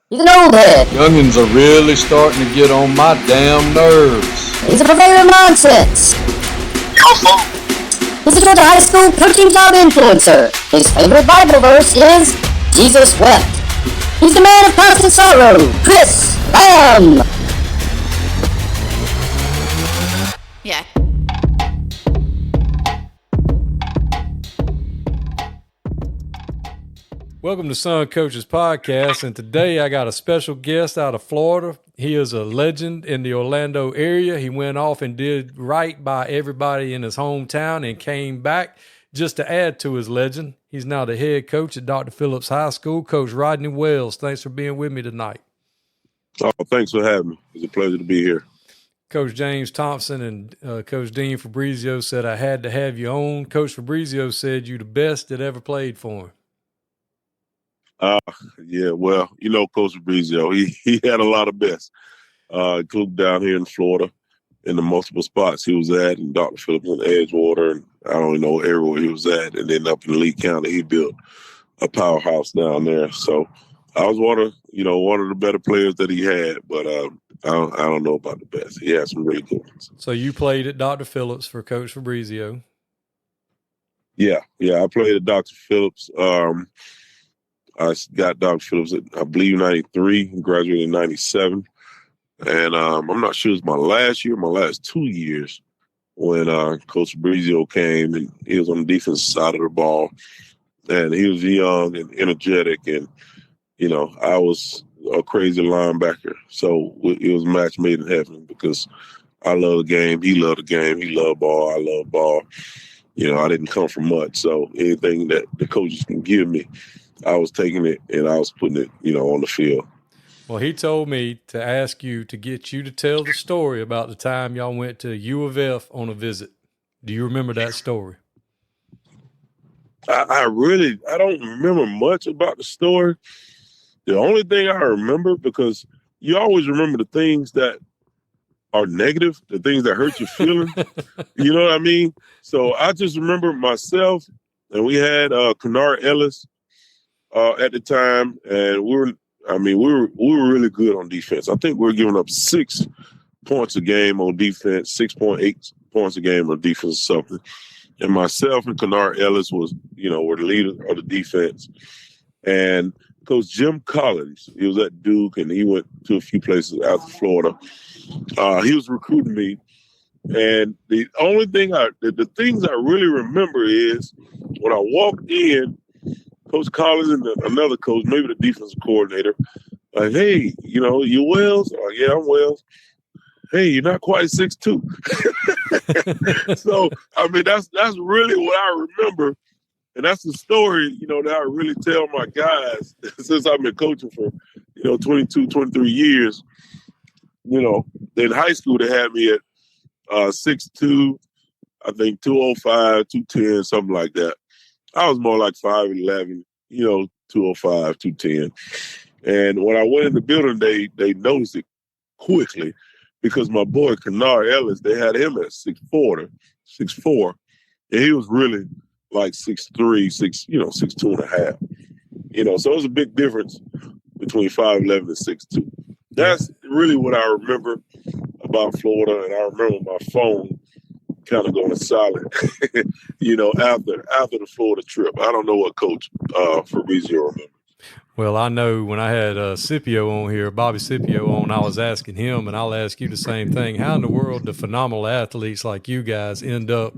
He's an old head. Youngins are really starting to get on my damn nerves. He's a purveyor of nonsense. He's a Georgia high school protein cloud influencer. His favorite Bible verse is Jesus wept. He's the man of constant sorrow, Chris Lamb. Yeah. Welcome to Son Coaches Podcast, and today I got a special guest out of Florida. He is a legend in the Orlando area. He went off and did right by everybody in his hometown and came back just to add to his legend. He's now the head coach at Dr. Phillip's High School, Coach Rodney Wells. Thanks for being with me tonight. Oh, thanks for having me. It's a pleasure to be here. Coach James Thompson and Coach Dean Fabrizio said I had to have you on. Coach Fabrizio said you the best that ever played for him. Yeah, well, you know, Coach Fabrizio, he had a lot of best. Including down here in Florida in the multiple spots he was at, and Dr. Phillip in Edgewater, and I don't even know everywhere he was at. And then up in Lee County, he built a powerhouse down there. So I was one of the better players that he had, but I don't know about the best. He had some really good ones. So you played at Dr. Phillip's for Coach Fabrizio. Yeah, I played at Dr. Phillip's. I got Dr. Phillip's at, I believe, 93, graduated in 97. And I'm not sure it was my last 2 years when Coach Fabrizio came, and he was on the defensive side of the ball. And he was young and energetic, and, you know, I was a crazy linebacker. So it was a match made in heaven because I love the game. He loved the game. He loved ball. I love ball. You know, I didn't come from much. So anything that the coaches can give me, I was taking it and I was putting it, on the field. Well, he told me to ask you to get you to tell the story about the time y'all went to U of F on a visit. Do you remember that story? I don't remember much about the story. The only thing I remember, because you always remember the things that are negative, the things that hurt your feelings. You know what I mean? So I just remember myself, and we had Kennard Ellis at the time, and we were really good on defense. I think we were giving up 6 points a game on defense, 6.8 points a game on defense or something. And myself and Kennard Ellis were the leader of the defense. And Coach Jim Collins, he was at Duke, and he went to a few places out of Florida. He was recruiting me. And the only thing the things I really remember is when I walked in, Coach Collins and another coach, maybe the defensive coordinator, like, hey, you Wells? Oh, yeah, I'm Wells. Hey, you're not quite 6'2". So, I mean, that's really what I remember. And that's the story, that I really tell my guys since I've been coaching for, 22, 23 years. In high school, they had me at 6'2", I think 205, 210, something like that. I was more like 5'11", 205, 210. And when I went in the building, they noticed it quickly because my boy Kennard Ellis, they had him at 6'4", and he was really like 6'3", 6'2 and a half. So it was a big difference between 5'11" and 6'2". That's really what I remember about Florida, and I remember my phone kind of going silent, after the Florida trip. I don't know what Coach Fabrizio remembers. Well, I know when I had Scipio on here, Bobby Scipio on, I was asking him, and I'll ask you the same thing. How in the world do phenomenal athletes like you guys end up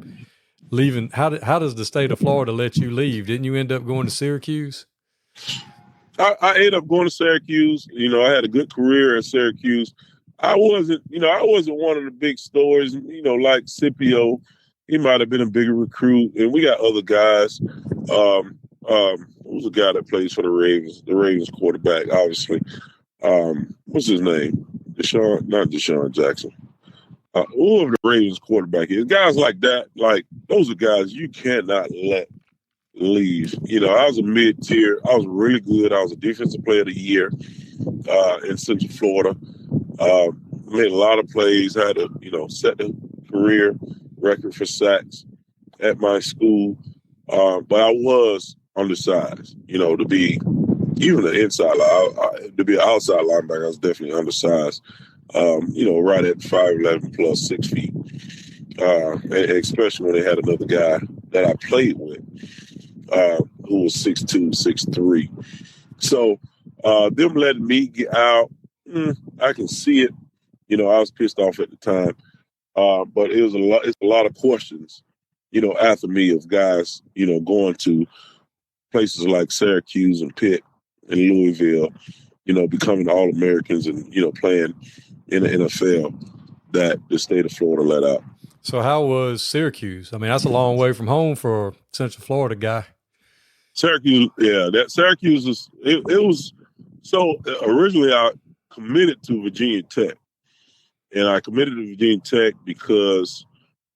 leaving? How does the state of Florida let you leave? Didn't you end up going to Syracuse? I ended up going to Syracuse. I had a good career at Syracuse. I wasn't one of the big stars, like Scipio. He might have been a bigger recruit. And we got other guys. Who's a guy that plays for the Ravens quarterback, obviously. What's his name? Not Deshaun Jackson. Whoever the Ravens quarterback is. Guys like that, those are guys you cannot let leave. I was a mid-tier. I was really good. I was a defensive player of the year in Central Florida. Made a lot of plays, had to, set the career record for sacks at my school. But I was undersized, to be even the inside line. To be an outside linebacker, I was definitely undersized. Right at 5'11 plus 6 feet. And especially when they had another guy that I played with who was 6'2", 6'3". So them letting me get out, I can see it. I was pissed off at the time. But it's a lot of questions, after me of guys, going to places like Syracuse and Pitt and Louisville, becoming All-Americans and, playing in the NFL that the state of Florida let out. So how was Syracuse? I mean, that's a long way from home for a Central Florida guy. Syracuse, Syracuse it was, so originally I committed to Virginia Tech. And I committed to Virginia Tech because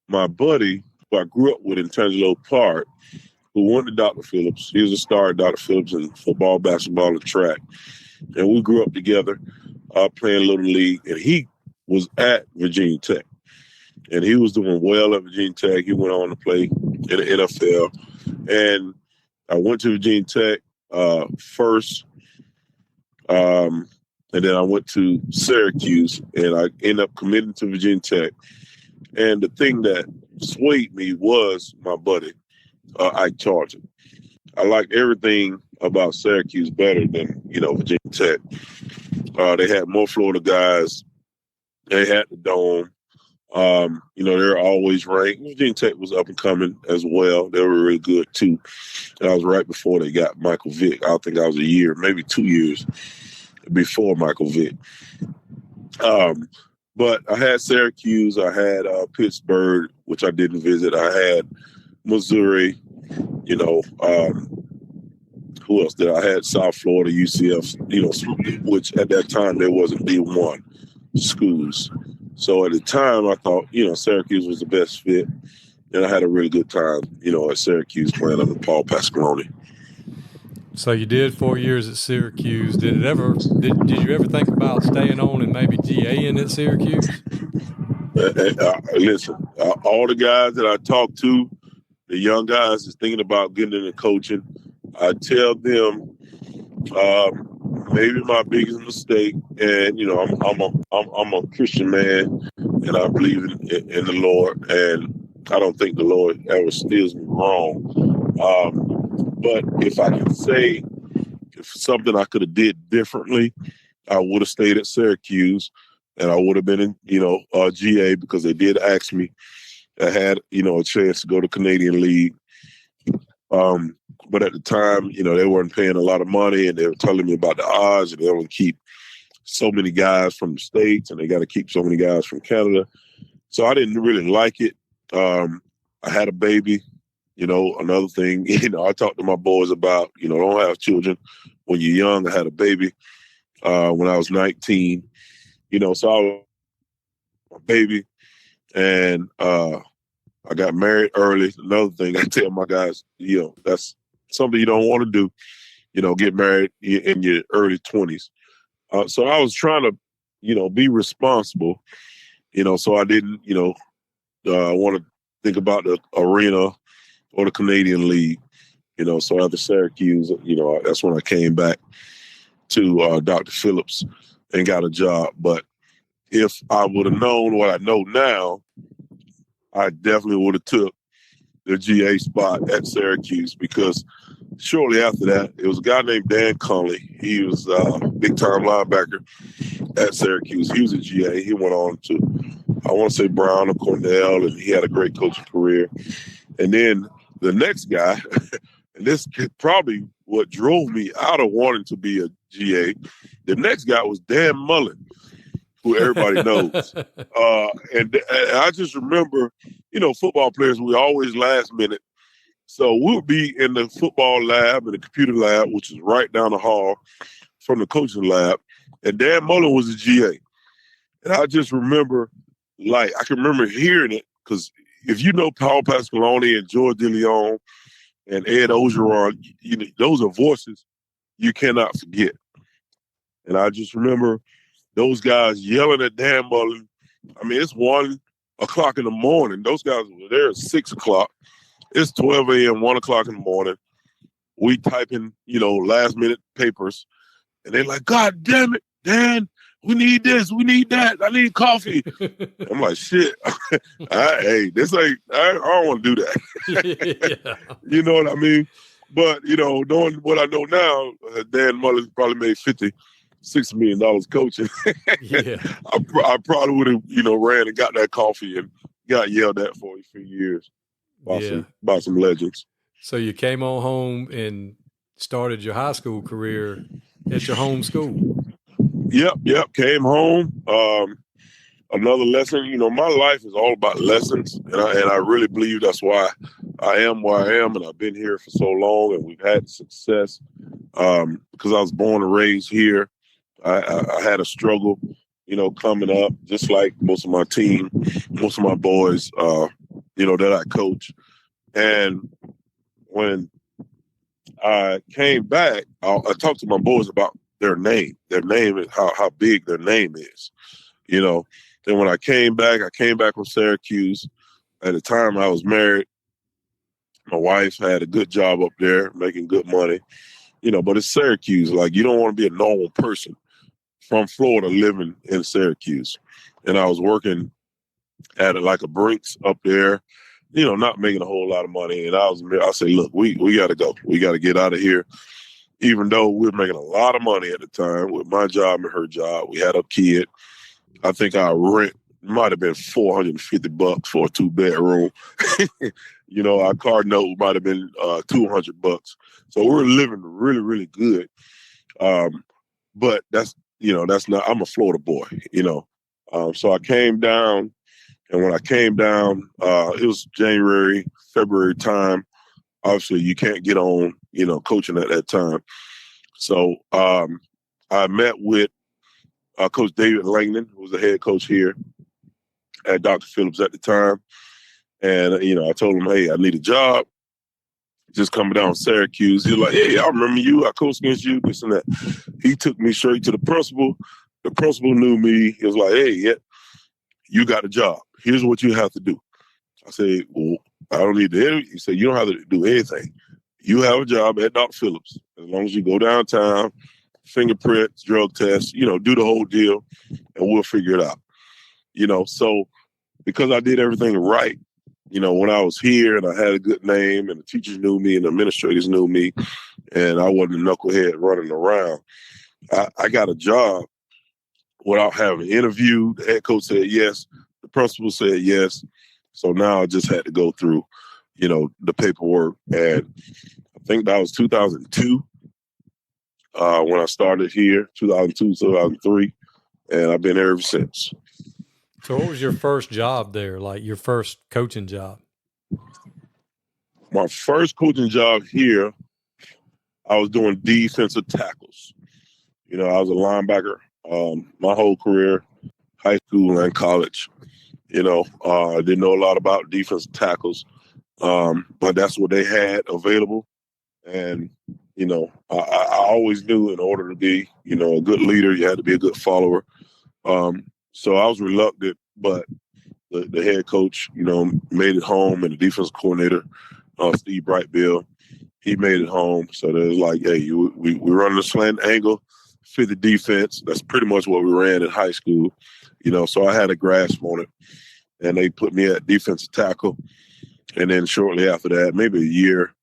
my buddy, who I grew up with in Tangelo Park, who went to Dr. Phillips, he was a star at Dr. Phillips in football, basketball, and track. And we grew up together playing Little League. And he was at Virginia Tech. And he was doing well at Virginia Tech. He went on to play in the NFL. And I went to Virginia Tech first. And then I went to Syracuse, and I ended up committing to Virginia Tech. And the thing that swayed me was my buddy, Ike Charlton. I liked everything about Syracuse better than, Virginia Tech. They had more Florida guys. They had the dome. They're always ranked. Virginia Tech was up and coming as well. They were really good, too. And I was right before they got Michael Vick. I think I was a year, maybe 2 years before Michael Vick. But I had Syracuse, I had Pittsburgh, which I didn't visit. I had Missouri, who else did I had? South Florida, UCF, which at that time there wasn't D1 schools. So at the time I thought, Syracuse was the best fit. And I had a really good time, at Syracuse playing under Paul Pasqualoni. So you did 4 years at Syracuse. Did you ever think about staying on and maybe GAing at Syracuse? Listen, all the guys that I talk to, the young guys is thinking about getting into coaching. I tell them maybe my biggest mistake, and I'm a Christian man, and I believe in the Lord, and I don't think the Lord ever steers me wrong. But if I can say, if something I could have did differently, I would have stayed at Syracuse, and I would have been in, GA, because they did ask me. I had, a chance to go to Canadian League. But at the time, they weren't paying a lot of money, and they were telling me about the odds, and they only keep so many guys from the States, and they got to keep so many guys from Canada. So I didn't really like it. I had a baby. Another thing, I talked to my boys about, don't have children when you're young. I had a baby when I was 19, so I was a baby, and I got married early. Another thing, I tell my guys, that's something you don't want to do, get married in your early 20s. So I was trying to, be responsible, so I didn't, want to think about the arena or the Canadian League, so after Syracuse, that's when I came back to Dr. Phillips and got a job. But if I would have known what I know now, I definitely would have took the GA spot at Syracuse, because shortly after that, it was a guy named Dan Conley. He was a big-time linebacker at Syracuse. He was a GA. He went on to, I want to say, Brown or Cornell, and he had a great coaching career. And then the next guy, and this is probably what drove me out of wanting to be a GA, the next guy was Dan Mullen, who everybody knows. And I just remember, football players, we always last minute. So we would be in the football lab and the computer lab, which is right down the hall from the coaching lab. And Dan Mullen was a GA. And I just remember, I can remember hearing it, because if you know Paul Pasqualoni and George DeLeon and Ed Ogeron, those are voices you cannot forget. And I just remember those guys yelling at Dan Mullen. I mean, it's 1 o'clock in the morning. Those guys were there at 6 o'clock. It's 12 a.m., 1 o'clock in the morning. we typing, last minute papers, and they're like, God damn it, Dan, we need this, we need that, I need coffee. I'm like, shit, hey, this ain't, I don't want to do that. Yeah. You know what I mean? But, knowing what I know now, Dan Mullen's probably made $56 million coaching. Yeah. I probably would have, ran and got that coffee and got yelled at for a few years by some legends. So you came on home and started your high school career at your home school. Yep. Came home. Another lesson. My life is all about lessons, and I really believe that's why I am where I am, and I've been here for so long, and we've had success because I was born and raised here. I had a struggle, coming up, just like most of my team, most of my boys, that I coach. And when I came back, I talked to my boys about their name is how big their name is, Then when I came back from Syracuse. At the time I was married. My wife had a good job up there, making good money, but it's Syracuse. Like, you don't want to be a normal person from Florida living in Syracuse. And I was working at a Brinks up there, not making a whole lot of money. And I said, look, we got to go. We got to get out of here. Even though we were making a lot of money at the time with my job and her job, we had a kid. I think our rent might have been $450 for a 2-bedroom. Our car note might have been $200. So we were living really, really good. But that's not, I'm a Florida boy, So I came down, and when I came down, it was January, February time. Obviously you can't get on, coaching at that time. So I met with Coach David Langdon, who was the head coach here at Dr. Phillips at the time. And, I told him, hey, I need a job. Just coming down Syracuse. He was like, hey, I remember you. I coached against you, this and that. He took me straight to the principal. The principal knew me. He was like, hey, yeah, you got a job. Here's what you have to do. I said, well, I don't need to interview. He said, you don't have to do anything. You have a job at Dr. Phillips. As long as you go downtown, fingerprints, drug tests, do the whole deal, and we'll figure it out. So because I did everything right, when I was here and I had a good name and the teachers knew me and the administrators knew me and I wasn't a knucklehead running around, I got a job without having an interview. The head coach said yes. The principal said yes. So now I just had to go through, the paperwork. And I think that was 2002 when I started here, 2002, 2003. And I've been here ever since. So what was your first job there, like your first coaching job? My first coaching job here, I was doing defensive tackles. I was a linebacker my whole career, high school and college. I didn't know a lot about defensive tackles, but that's what they had available. And, I always knew in order to be, a good leader, you had to be a good follower. So I was reluctant, but the head coach, made it home, and the defense coordinator, Steve Brightbill, he made it home. So it was like, hey, we run the slant angle, fit the defense. That's pretty much what we ran in high school, so I had a grasp on it. And they put me at defensive tackle. And then shortly after that, maybe a year,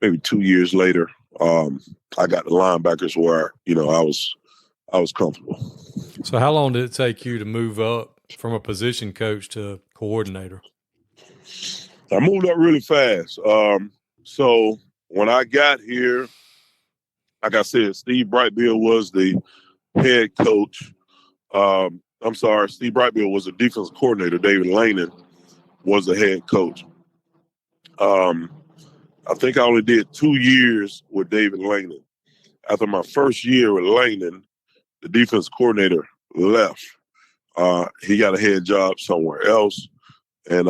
maybe 2 years later, I got the linebackers where, I was comfortable. So how long did it take you to move up from a position coach to coordinator? I moved up really fast. So when I got here, like I said, Steve Brightbill was the head coach. Steve Brightbill was the defensive coordinator. David Langdon was the head coach. I think I only did 2 years with David Langdon. After my first year with Langdon, the defense coordinator left. He got a head job somewhere else. And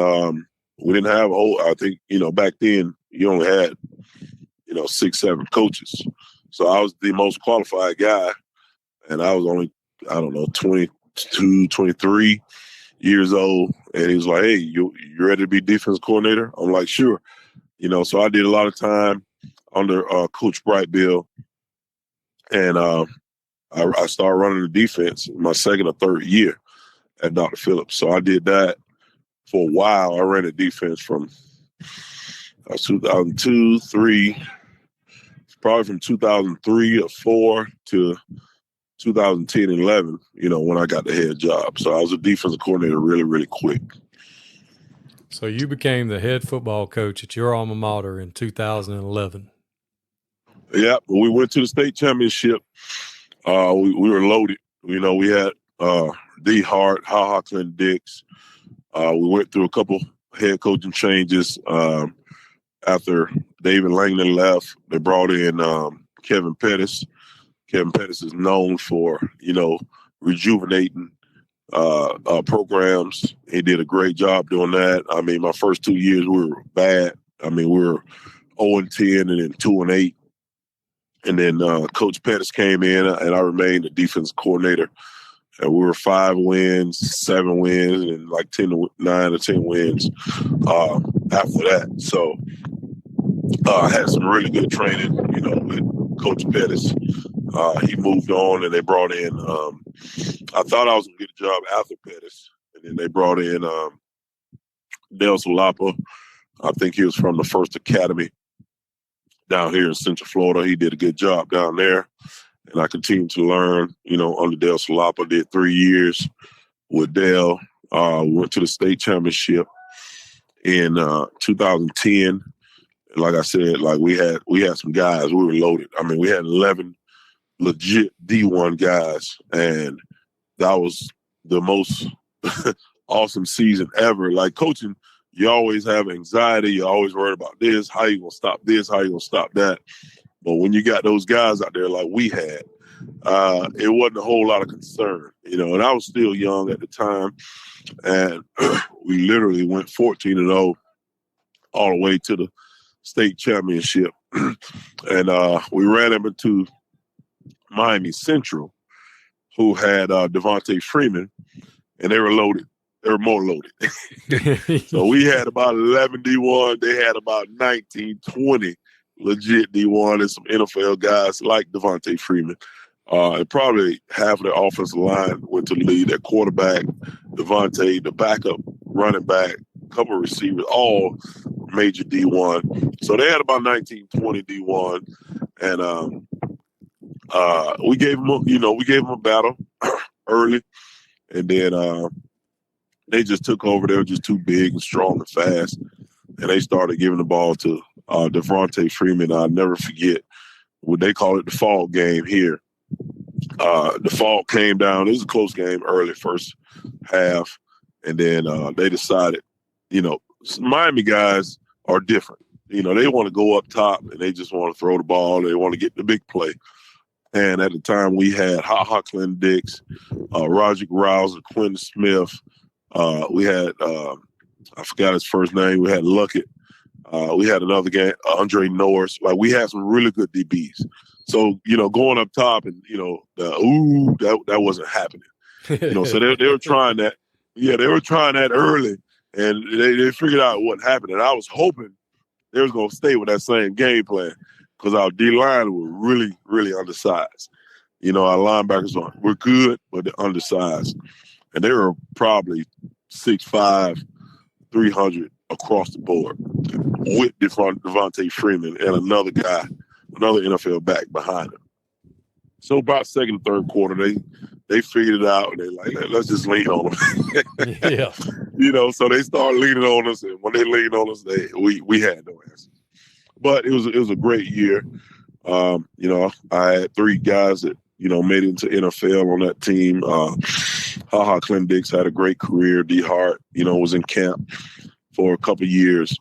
we didn't have I think, back then you only had, 6, 7 coaches. So I was the most qualified guy. And I was only, 22, 23 years old. And he was like, hey, you ready to be defense coordinator? I'm like, sure. So I did a lot of time under Coach Brightbill, and I started running the defense in my second or third year at Dr. Phillip. So I did that for a while. I ran the defense from 2002, 3, probably from 2003 or 4 to 2010 and 11, when I got the head job. So I was a defensive coordinator really, really quick. So you became the head football coach at your alma mater in 2011. Yeah, we went to the state championship. We were loaded. We had D. Hart, Clinton Dix. We went through a couple head coaching changes. After David Langdon left, they brought in Kevin Pettis. Kevin Pettis is known for, rejuvenating programs. He did a great job doing that. I mean, my first 2 years we were bad. I mean, we were 0-10 and then 2-8. And then Coach Pettis came in, and I remained the defense coordinator. And we were 5 wins, 7 wins, and like 9 or 10 wins after that. So I had some really good training, with Coach Pettis. He moved on, and they brought in. I thought I was going to get a job after Pettis, and then they brought in Dale Solapa. I think he was from the First Academy down here in Central Florida. He did a good job down there, and I continued to learn, under Dale Solapa. Did 3 years with Dale. Went to the state championship in 2010. And like I said, we had some guys. We were loaded. I mean, we had 11 legit D1 guys, and that was the most awesome season ever. Like coaching, you always have anxiety. You're always worried about this. How you gonna stop this? How you gonna stop that? But when you got those guys out there like we had, it wasn't a whole lot of concern, And I was still young at the time, and we literally went 14-0 all the way to the state championship, and we ran them into Miami Central, who had Devontae Freeman, and they were loaded. They were more loaded. So we had about 11 D1. They had about 19, 20 legit D1 and some NFL guys like Devontae Freeman. And probably half of the offensive line went to the lead. Their quarterback, Devontae, the backup running back, a couple of receivers, all major D1. So they had about 19, 20 D1. And we gave them a battle early. And then they just took over. They were just too big and strong and fast. And they started giving the ball to Devontae Freeman. I'll never forget what they call it, the fall game here. The fall came down. It was a close game early, first half. And then they decided, Miami guys are different. They want to go up top and they just want to throw the ball. They want to get the big play. And at the time we had Clinton Dix, Roger Rouse, Quentin Smith. We had, I forgot his first name. We had Luckett. We had another guy, Andre Norris. Like we had some really good DBs. So, going up top and, that wasn't happening. So they were trying that. Yeah, they were trying that early, and they figured out what happened. And I was hoping they was going to stay with that same game plan because our D-line were really, really undersized. Our linebackers were good, but they're undersized. And they were probably 6'5", 300 across the board with Devontae Freeman and another guy, another NFL back behind him. So about second, third quarter, they figured it out, and they like, let's just lean on them. Yeah. So they started leaning on us, and when they leaned on us, we had no answer. But it was a great year. I had 3 guys that made it into NFL on that team. Clinton Dix had a great career. D. Hart, was in camp for a couple of years.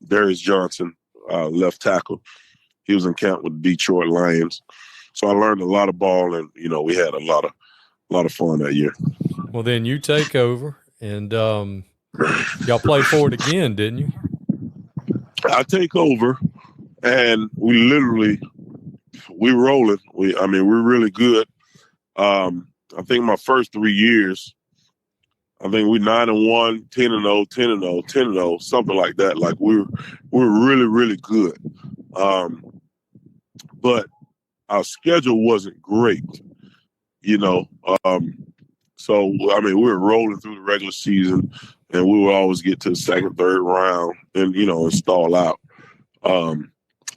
Darius Johnson, left tackle. He was in camp with the Detroit Lions. So I learned a lot of ball, and we had a lot of fun that year. Well, then you take over, and y'all played for it again, didn't you? I take over, and we rolling. We're really good. I think my first 3 years, I think we 9-1, 10-0, 10-0, 10-0, something like that. Like we're really, really good. But our schedule wasn't great, you know. So, I mean, we were rolling through the regular season, and we would always get to the second, third round and, you know, and stall out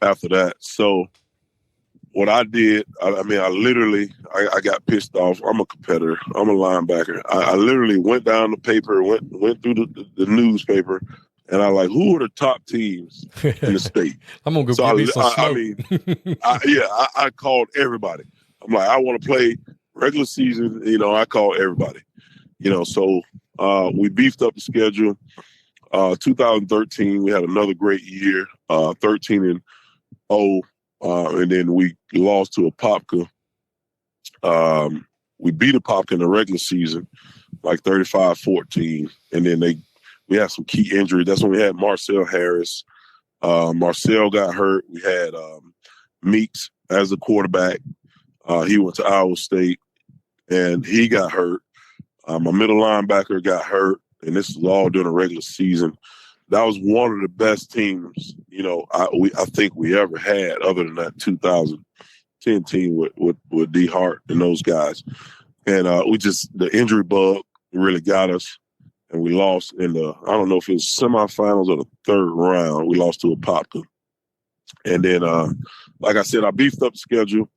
after that. So what I did, I literally got pissed off. I'm a competitor. I'm a linebacker. I literally went down the paper, went through the newspaper, and I like, who are the top teams in the state? I'm going to go get me some smoke. I called everybody. I'm like, I want to play regular season. You know, I called everybody. You know, so we beefed up the schedule. 2013, we had another great year, 13-0. And then we lost to Apopka. We beat Apopka in the regular season, like 35-14. And then we had some key injuries. That's when we had Marcel Harris. Marcel got hurt. We had Meeks as the quarterback. He went to Iowa State, and he got hurt. My middle linebacker got hurt, and this is all during the regular season. That was one of the best teams, you know, I think we ever had, other than that 2010 team with D Hart and those guys. And the injury bug really got us, and we lost in I don't know if it was semifinals or the third round. We lost to Apopka. And then, like I said, I beefed up the schedule,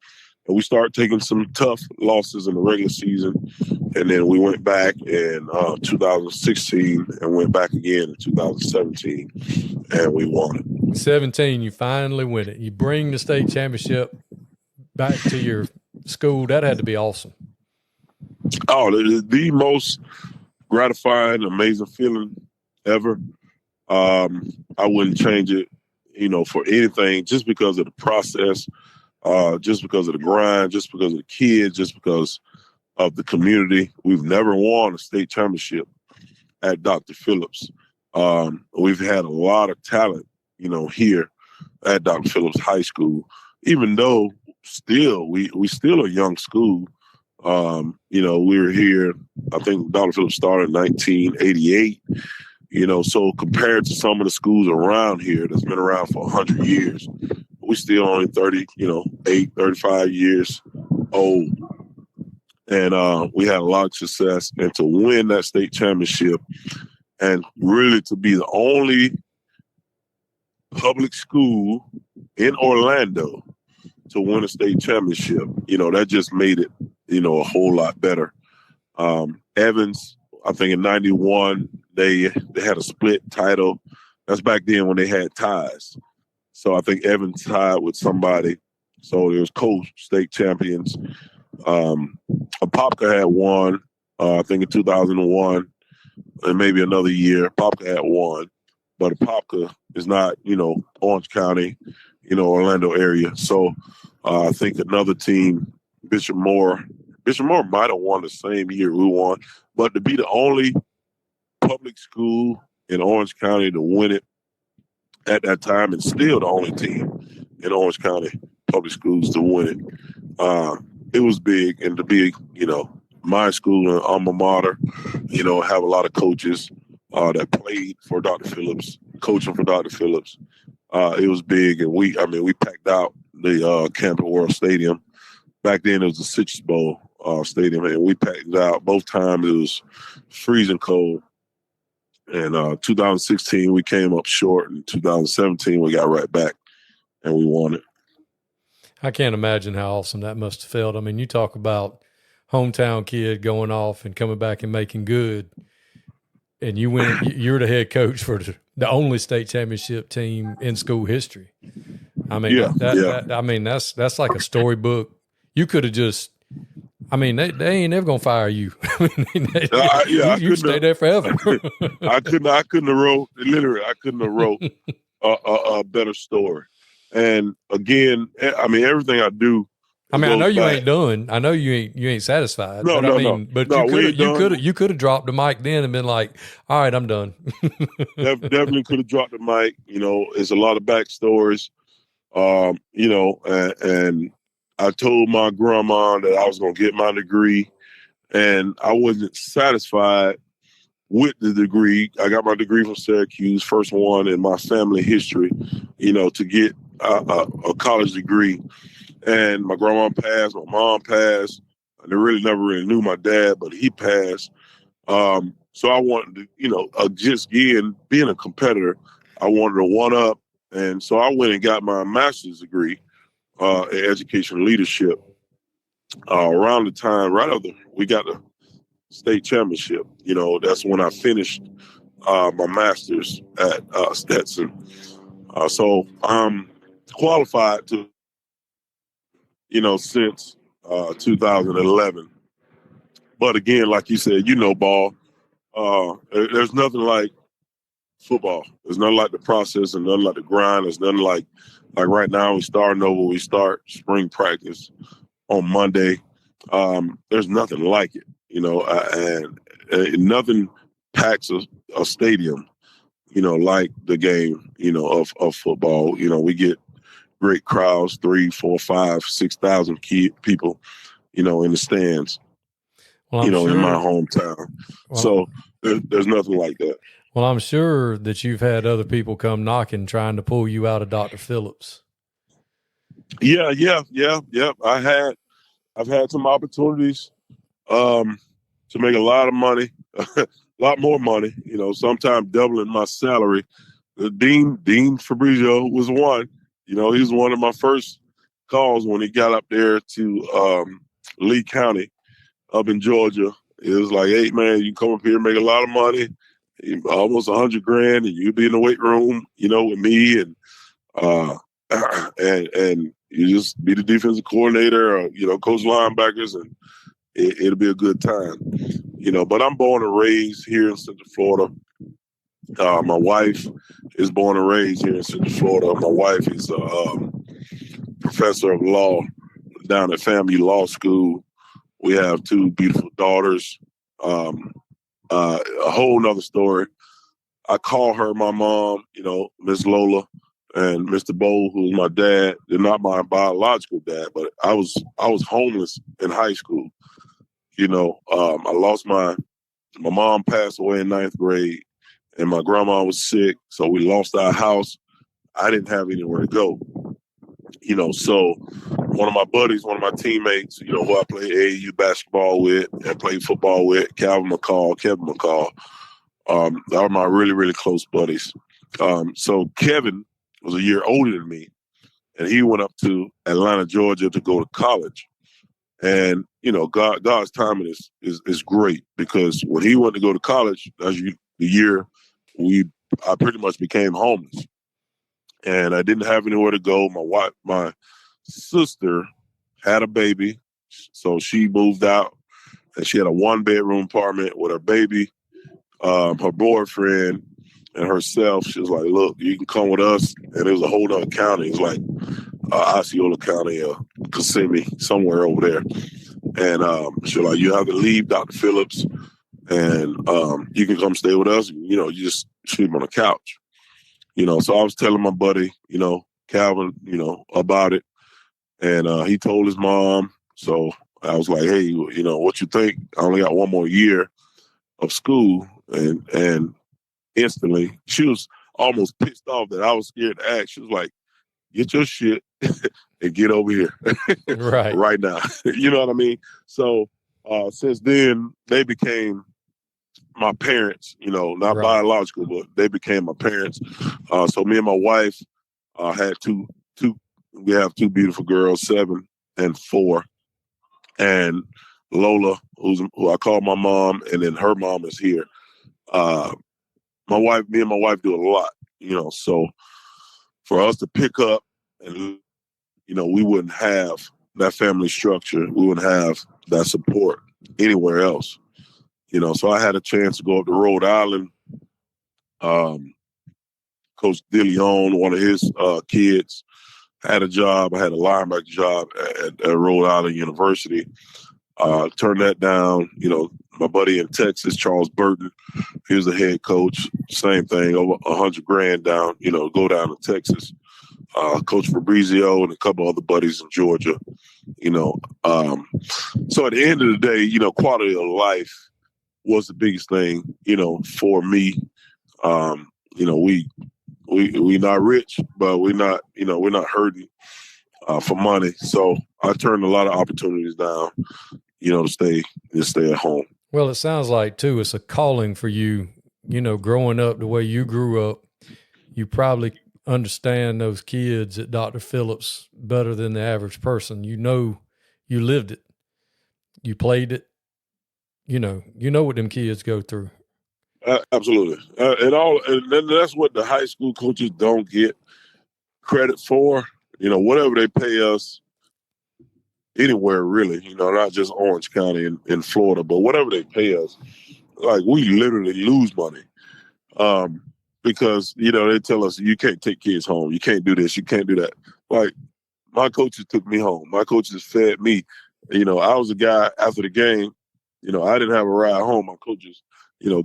and we started taking some tough losses in the regular season. And then we went back in 2016 and went back again in 2017, and we won it. 17, you finally win it. You bring the state championship back to your school. That had to be awesome. Oh, the most gratifying, amazing feeling ever. I wouldn't change it, you know, for anything, just because of the process, just because of the grind, just because of the kids, just because of the community. We've never won a state championship at Dr. Phillip's. We've had a lot of talent, you know, here at Dr. Phillip's High School, even though still we still a young school. You know, we were here, I think Dr. Phillip's started in 1988, you know, so compared to some of the schools around here that's been around for 100 years, we still only 35 years old. And we had a lot of success. And to win that state championship and really to be the only public school in Orlando to win a state championship, you know, that just made it, you know, a whole lot better. Evans, I think in 91, they had a split title. That's back then when they had ties. So I think Evans tied with somebody. So it was co-state champions. Apopka had won, I think in 2001, and maybe another year. Apopka had won, but Apopka is not, you know, Orange County, you know, Orlando area. So I think another team, Bishop Moore might have won the same year we won, but to be the only public school in Orange County to win it at that time, and still the only team in Orange County public schools to win it. It was big, and to be, you know, my school and alma mater, you know, have a lot of coaches that played for Dr. Phillip's, coaching for Dr. Phillip's. It was big, and we packed out the Campbell World Stadium. Back then it was the Citrus Bowl stadium, and we packed it out. Both times it was freezing cold. And 2016 we came up short, and 2017 we got right back, and we won it. I can't imagine how awesome that must have felt. I mean, you talk about hometown kid going off and coming back and making good, and you win. You're the head coach for the only state championship team in school history. I mean, that's like a storybook. You could have just. I mean, they ain't never gonna fire you. You stay there forever. I couldn't have wrote. Literally, I couldn't have wrote a better story. And again, I mean, everything I do. I mean, I know you ain't done. I know you ain't satisfied. No. You could have dropped the mic then and been like, "All right, I'm done." Definitely could have dropped the mic. You know, it's a lot of backstories. You know, and I told my grandma that I was going to get my degree, and I wasn't satisfied with the degree. I got my degree from Syracuse, first one in my family history, you know, to get a college degree. And my grandma passed, my mom passed. And I never really knew my dad, but he passed. So I wanted to, just again, being a competitor, I wanted to one up. And so I went and got my master's degree in education leadership around the time, right after we got the state championship. That's when I finished my master's at Stetson. So I'm qualified to, since 2011. But again, like you said, ball, there's nothing like football. There's nothing like the process and nothing like the grind. There's nothing like right now we start spring practice on Monday. There's nothing like it, and nothing packs a stadium, like the game, of football. We get great crowds, 3, 4, 5, 6,000 people, in the stands, well, in my hometown. Well, so there's nothing like that. Well, I'm sure that you've had other people come knocking, trying to pull you out of Dr. Phillips. Yeah. I've had some opportunities to make a lot of money, a lot more money, sometimes doubling my salary. Dean Fabrizio was one. He was one of my first calls when he got up there to Lee County up in Georgia. It was like, hey, man, you come up here and make a lot of money, almost $100,000, and you be in the weight room, with me, and and you just be the defensive coordinator or, coach linebackers, and it'll be a good time. But I'm born and raised here in Central Florida. My wife is born and raised here in Central Florida. My wife is a professor of law down at FAMU Law School. We have 2 beautiful daughters. A whole nother story. I call her my mom, Miss Lola, and Mr. Bowl, who's my dad. They're not my biological dad, but I was homeless in high school. I lost my mom passed away in 9th grade, and my grandma was sick, so we lost our house. I didn't have anywhere to go. So one of my buddies, one of my teammates, who I played AAU basketball with and played football with, Kevin McCall, they are my really, really close buddies. So Kevin was a year older than me, and he went up to Atlanta, Georgia to go to college. And, God's timing is great, because when he went to go to college, the year I pretty much became homeless. And I didn't have anywhere to go. My sister had a baby, so she moved out, and she had a 1-bedroom apartment with her baby, her boyfriend, and herself. She was like, "Look, you can come with us." And it was a whole other county. It was like Osceola County or Kissimmee, somewhere over there. And she was like, "You have to leave Dr. Phillips, and you can come stay with us. You just sleep on the couch." So I was telling my buddy, Calvin, about it. And he told his mom. So I was like, hey, what you think? I only got 1 more year of school. And instantly, she was almost pissed off that I was scared to ask. She was like, get your shit and get over here right now. You know what I mean? So since then, they became my parents, not biological, but they became my parents. So me and my wife had we have 2 beautiful girls, 7 and 4. And Lola, who I call my mom, and then her mom is here. Me and my wife do a lot, so for us to pick up and, we wouldn't have that family structure. We wouldn't have that support anywhere else. So I had a chance to go up to Rhode Island. Coach DeLeon, one of his kids, had a job. I had a linebacker job at Rhode Island University. Turned that down. My buddy in Texas, Charles Burton, he was the head coach. Same thing, over $100,000 down. Go down to Texas. Coach Fabrizio and a couple other buddies in Georgia. So at the end of the day, quality of life was the biggest thing, for me. we not rich, but we're not hurting for money. So I turned a lot of opportunities down, to stay at home. Well, it sounds like too, it's a calling for you, growing up the way you grew up. You probably understand those kids at Dr. Phillip's better than the average person. You lived it. You played it. You know what them kids go through. Absolutely. And that's what the high school coaches don't get credit for. Whatever they pay us anywhere, really, not just Orange County in Florida, but whatever they pay us, like we literally lose money. Because, they tell us you can't take kids home. You can't do this. You can't do that. Like my coaches took me home. My coaches fed me. I was a guy after the game, I didn't have a ride home. My coaches,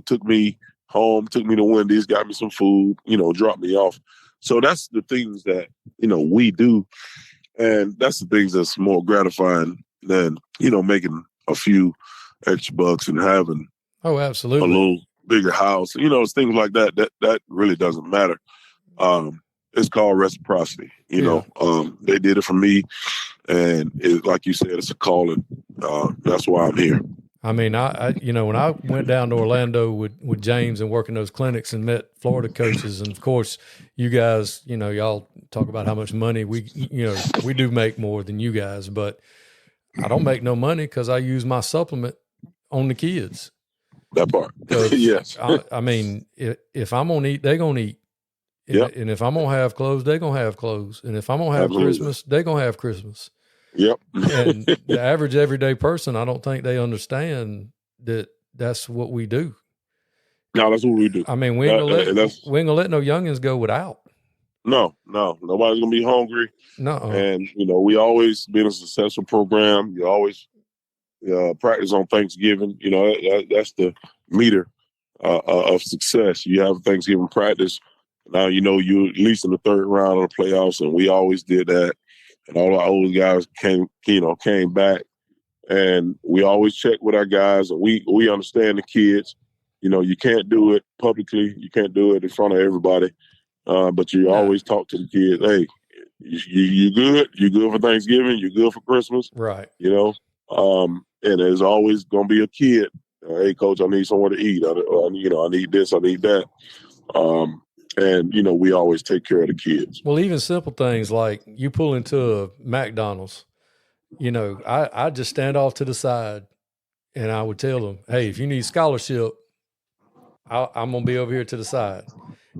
took me home, took me to Wendy's, got me some food, dropped me off. So that's the things that, we do. And that's the things that's more gratifying than, making a few extra bucks and having absolutely a little bigger house. It's things like that. That really doesn't matter. It's called reciprocity. They did it for me. And like you said, it's a calling. That's why I'm here. I mean, I when I went down to Orlando with James and working those clinics and met Florida coaches, and of course, you guys, y'all talk about how much money we do make more than you guys, but I don't make no money because I use my supplement on the kids. That part, yes. I mean, if I'm gonna eat, they're gonna eat. Yep. And if I'm gonna have clothes, they're gonna have clothes. And if I'm gonna have Absolutely. Christmas, they're gonna have Christmas. Yep. And the average everyday person, I don't think they understand that that's what we do. No, that's what we do. I mean, we ain't gonna let no youngins go without. No, nobody's gonna be hungry. No. And we always been a successful program. You always practice on Thanksgiving. That's the meter of success. You have Thanksgiving practice. Now you at least in the third round of the playoffs, and we always did that. And all our old guys came back, and we always check with our guys, and we understand the kids. You can't do it publicly, you can't do it in front of everybody, but you always talk to the kids. Hey, you good? You good for Thanksgiving? You good for Christmas? Right. And there's always gonna be a kid. Hey, coach, I need somewhere to eat. I need this. I need that. And, we always take care of the kids. Well, even simple things like you pull into a McDonald's, I just stand off to the side and I would tell them, hey, if you need scholarship, I'm going to be over here to the side.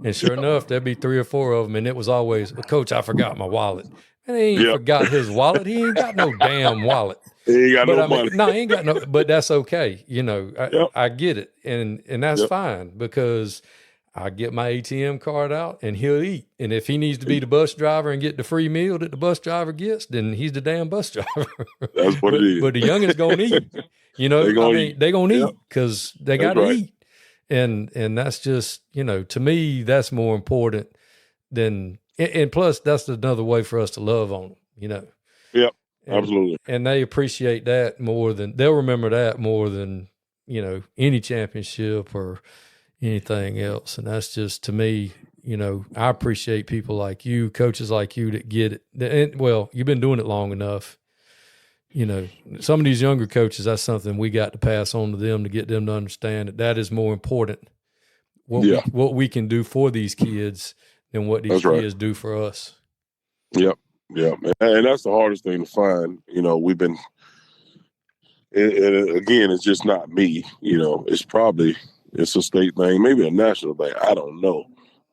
And sure enough, there'd be 3 or 4 of them. And it was always, Coach, I forgot my wallet. And he ain't forgot his wallet. He ain't got no damn wallet. He ain't got no money. No, he ain't got no, but that's okay. I get it. And that's fine because I get my ATM card out and he'll eat. And if he needs to be the bus driver and get the free meal that the bus driver gets, then he's the damn bus driver. That's what it is. But the youngins gonna eat. They're gonna eat because they gotta eat. And that's just, to me, that's more important than, and plus that's another way for us to love on them, Yep, absolutely. And they appreciate that more than, they'll remember that more than, any championship or anything else. And that's just, to me, I appreciate people like you, coaches like you that get it. And, well, you've been doing it long enough. Some of these younger coaches, that's something we got to pass on to them to get them to understand that is more important. What we can do for these kids than what these kids do for us. Yep. And that's the hardest thing to find. We've been, and again, it's just not me. It's a state thing, maybe a national thing. I don't know.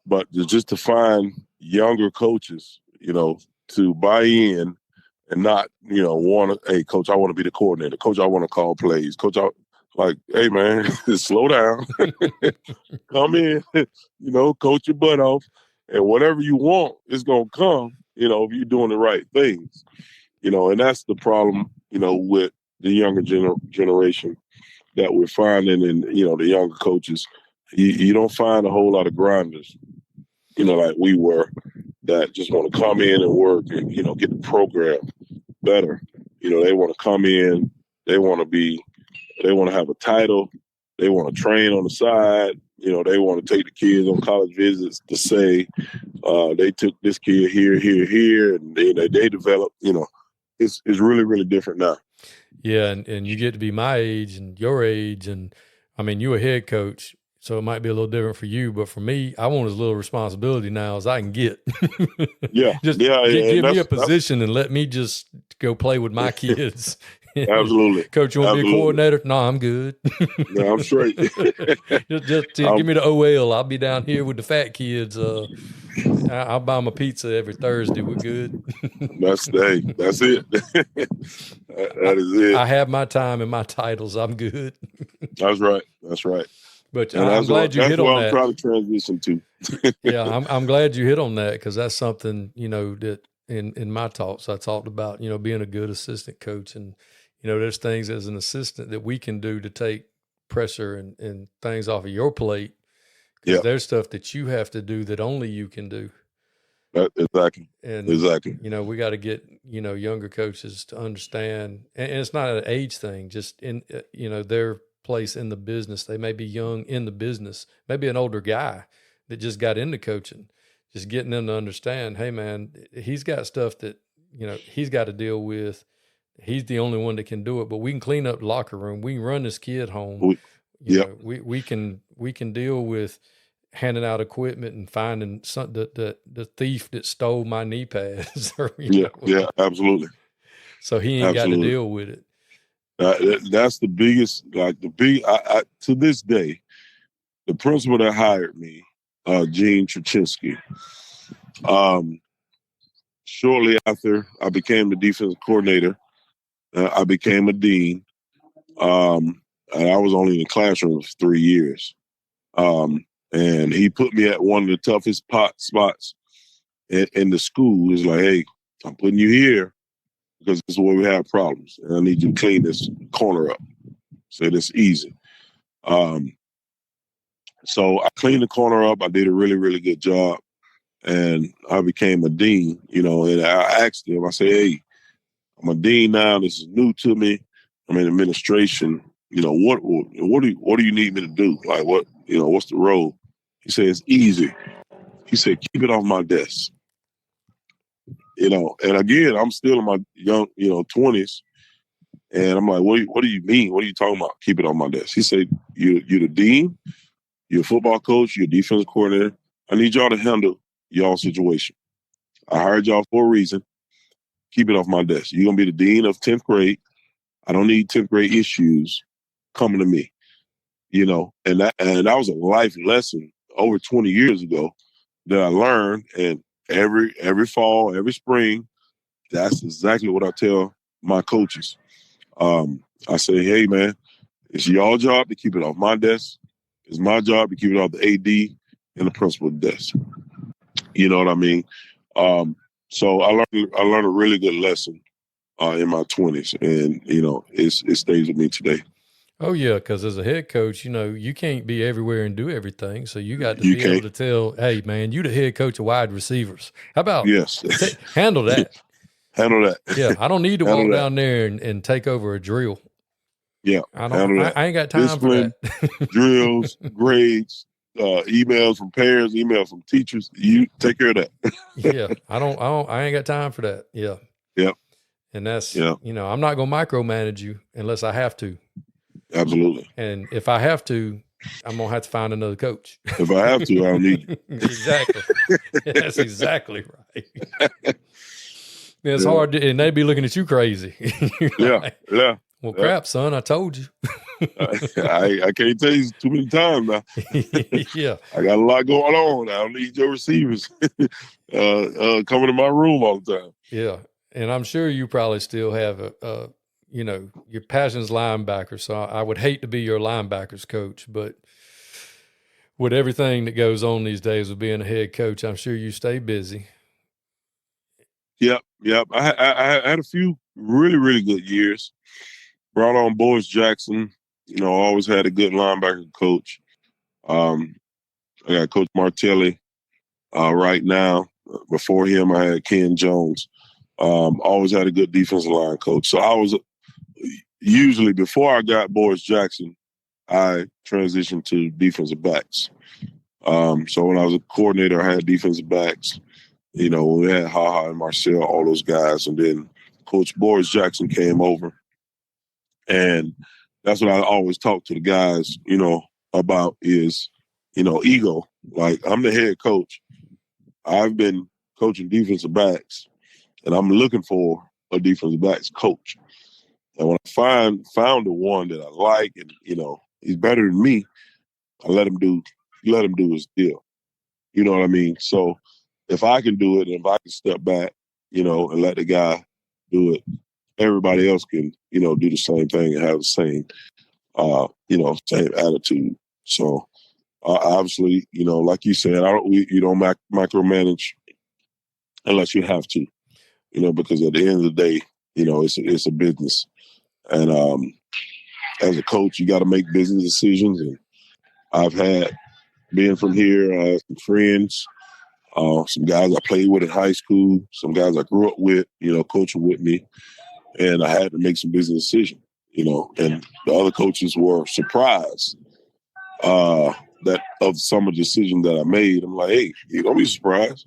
But just to find younger coaches, to buy in and not, want to, hey, coach, I want to be the coordinator. Coach, I want to call plays. Coach, hey, man, slow down. Come in, coach your butt off. And whatever you want is going to come, if you're doing the right things. And that's the problem, with the younger generation that we're finding in, the younger coaches. You don't find a whole lot of grinders, like we were, that just want to come in and work and, get the program better. They want to come in, they want to have a title, They want to train on the side. They want to take the kids on college visits to say they took this kid here, and they develop. It's really, really different now. Yeah, and you get to be my age and your age, and I mean, you're a head coach, so it might be a little different for you, but for me, I want as little responsibility now as I can get. Yeah, just give me a position and let me just go play with my kids. Absolutely. Coach, you want to be a coordinator? No, I'm good. No, I'm straight. just give me the OL. I'll be down here with the fat kids. I'll buy them a pizza every Thursday. We're good. That's it. That is it. I have my time and my titles. I'm good. That's right. But I'm glad you hit on that. That's what I'm trying to transition to. Yeah, I'm glad you hit on that, because that's something, that in my talks I talked about, being a good assistant coach. And, there's things as an assistant that we can do to take pressure and things off of your plate. Because there's stuff that you have to do that only you can do. Exactly. And, exactly. We got to get, younger coaches to understand, and it's not an age thing, just in, their place in the business. They may be young in the business, maybe an older guy that just got into coaching, just getting them to understand, hey man, he's got stuff that, he's got to deal with. He's the only one that can do it, but we can clean up the locker room. We can run this kid home. We can deal with handing out equipment and finding the thief that stole my knee pads. Yeah, absolutely. So he ain't got to deal with it. That's the biggest, to this day, the principal that hired me, Gene Truchinski, shortly after I became the defensive coordinator, I became a dean. And I was only in the classroom for 3 years. And he put me at one of the toughest spots in the school. He's like, hey, I'm putting you here because this is where we have problems. And I need you to clean this corner up. So it's easy. So I cleaned the corner up. I did a really, really good job. And I became a dean, and I asked him, I said, hey, I'm a dean now. This is new to me. I'm in administration. What do you need me to do? Like, what's the role? He said, it's easy. He said, keep it off my desk. And again, I'm still in my young, 20s. And I'm like, what do you mean? What are you talking about? Keep it on my desk. He said, you're the dean, you're a football coach, you're a defensive coordinator. I need y'all to handle y'all situation. I hired y'all for a reason. Keep it off my desk. You're going to be the dean of 10th grade. I don't need 10th grade issues coming to me. And that was a life lesson over 20 years ago that I learned. And every fall, every spring, that's exactly what I tell my coaches. I say, hey, man, it's your job to keep it off my desk. It's my job to keep it off the AD and the principal's desk. You know what I mean? So I learned a really good lesson in my 20s, and it stays with me today. Oh yeah, because as a head coach, you can't be everywhere and do everything. So you got to be able to tell, hey man, you the head coach of wide receivers. How about handle that? Handle that. Yeah, I don't need to walk down there and take over a drill. Yeah, I ain't got time Discipline, for that. Drills, grades, emails from parents, emails from teachers. You take care of that. Yeah, I ain't got time for that. Yeah. Yep. And that's, I'm not going to micromanage you unless I have to. Absolutely. And if I have to, I'm going to have to find another coach. If I have to, I don't need you. Exactly. That's exactly right. It's hard, and they'd be looking at you crazy. Yeah. Well, crap, son, I told you. I can't tell you too many times now. Yeah. I got a lot going on. I don't need your receivers coming to my room all the time. Yeah. And I'm sure you probably still have your passion's linebacker. So I would hate to be your linebackers coach, but with everything that goes on these days with being a head coach, I'm sure you stay busy. Yep. I had a few really, really good years. Brought on Boris Jackson. Always had a good linebacker coach. I got Coach Martelli right now. Before him, I had Ken Jones. Always had a good defensive line coach. So I was usually, before I got Boris Jackson, I transitioned to defensive backs. So when I was a coordinator, I had defensive backs. You know, we had Ha and Marcel, all those guys, and then Coach Boris Jackson came over, and that's what I always talk to the guys, you know, about is, you know, ego. Like, I'm the head coach. I've been coaching defensive backs, and I'm looking for a defensive backs coach. And when I found the one that I like, and you know, he's better than me, I let him do his deal. You know what I mean? So if I can do it, and if I can step back, you know, and let the guy do it, everybody else can, you know, do the same thing and have the same, you know, same attitude. So obviously, you know, like you said, you don't micromanage unless you have to, you know, because at the end of the day, you know, it's a business, and as a coach, you got to make business decisions. And I've had, being from here, I have some friends, some guys I played with in high school, some guys I grew up with, you know, coaching with me, and I had to make some business decisions, you know, and the other coaches were surprised that of some of the decisions that I made. I'm like, hey, you don't be surprised.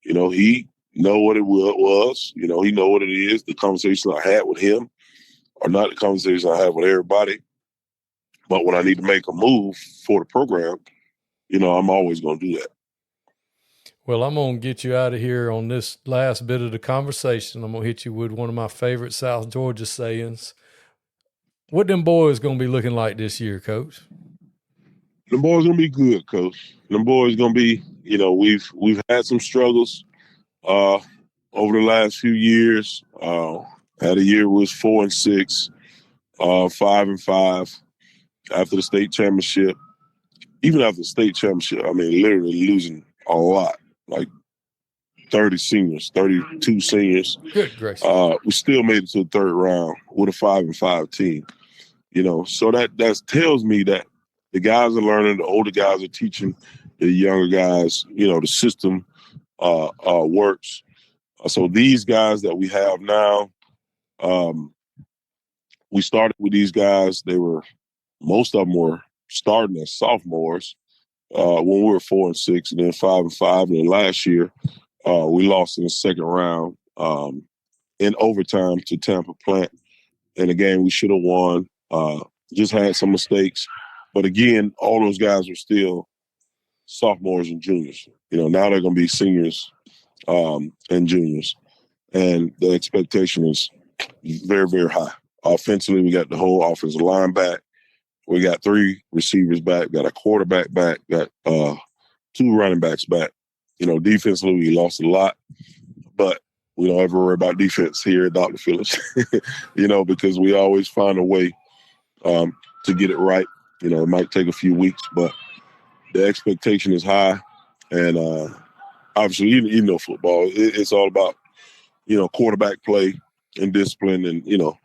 You know, he know what it was. You know, he know what it is. The conversation I had with him are not the conversation I have with everybody. But when I need to make a move for the program, you know, I'm always going to do that. Well, I'm going to get you out of here on this last bit of the conversation. I'm going to hit you with one of my favorite South Georgia sayings. What them boys going to be looking like this year, Coach? The boys going to be good, Coach. The boys going to be, you know, we've had some struggles over the last few years. Had a year was 4-6, 5-5 after the state championship. Even after the state championship, I mean, literally losing a lot, like 32 seniors. Good gracious. We still made it to the third round with a 5-5 team. You know, so that tells me that the guys are learning, the older guys are teaching the younger guys, you know, the system works. So these guys that we have now, we started with these guys. Most of them were starting as sophomores when we were 4-6, and then 5-5. And then last year, we lost in the second round in overtime to Tampa Plant. In a game we should have won. Just had some mistakes. But again, all those guys are still sophomores and juniors. You know, now they're going to be seniors and juniors. And the expectation is very, very high. Offensively, we got the whole offensive line back. We got 3 receivers back, got a quarterback back, got 2 running backs back. You know, defensively, we lost a lot, but we don't ever worry about defense here at Dr. Phillips, you know, because we always find a way to get it right. You know, it might take a few weeks, but the expectation is high. And obviously, you know, football, it's all about, you know, quarterback play and discipline and, you know,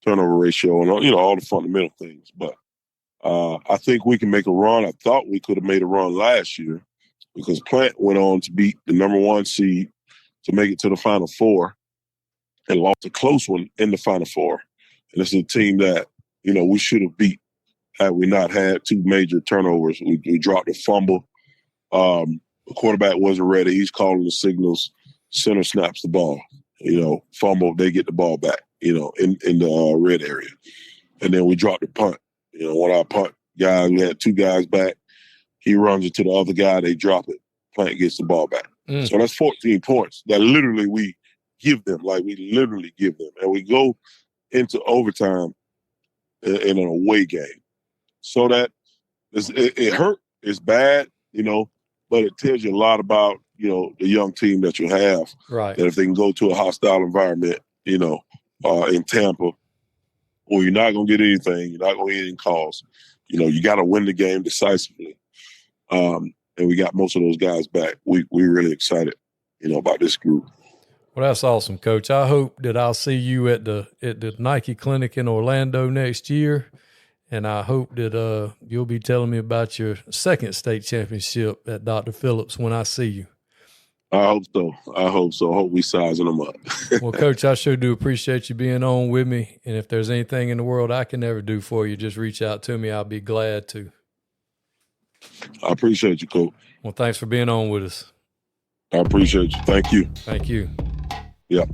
turnover ratio and, you know, all the fundamental things. But I think we can make a run. I thought we could have made a run last year because Plant went on to beat the number 1 seed to make it to the Final Four and lost a close one in the Final Four. And it's a team that, you know, we should have beat had we not had 2 major turnovers. We dropped a fumble. The quarterback wasn't ready. He's calling the signals. Center snaps the ball. You know, fumble, they get the ball back, you know, in the red area. And then we dropped the punt. You know, one of our punt guys, we had 2 guys back. He runs it to the other guy. They drop it. Plant gets the ball back. So that's 14 points that literally we give them. Like, we literally give them. And we go into overtime in an away game. So that it hurt. It's bad, you know, but it tells you a lot about, you know, the young team that you have. Right. That if they can go to a hostile environment, you know, in Tampa, or you're not going to get anything, you're not going to get any calls. You know, you got to win the game decisively. And we got most of those guys back. We're really excited, you know, about this group. Well, that's awesome, Coach. I hope that I'll see you at the Nike Clinic in Orlando next year. And I hope that you'll be telling me about your second state championship at Dr. Phillips when I see you. I hope so. I hope we sizing them up. Well, Coach, I sure do appreciate you being on with me. And if there's anything in the world I can ever do for you, just reach out to me. I'll be glad to. I appreciate you, Coach. Well, thanks for being on with us. I appreciate you. Thank you. Thank you. Yeah.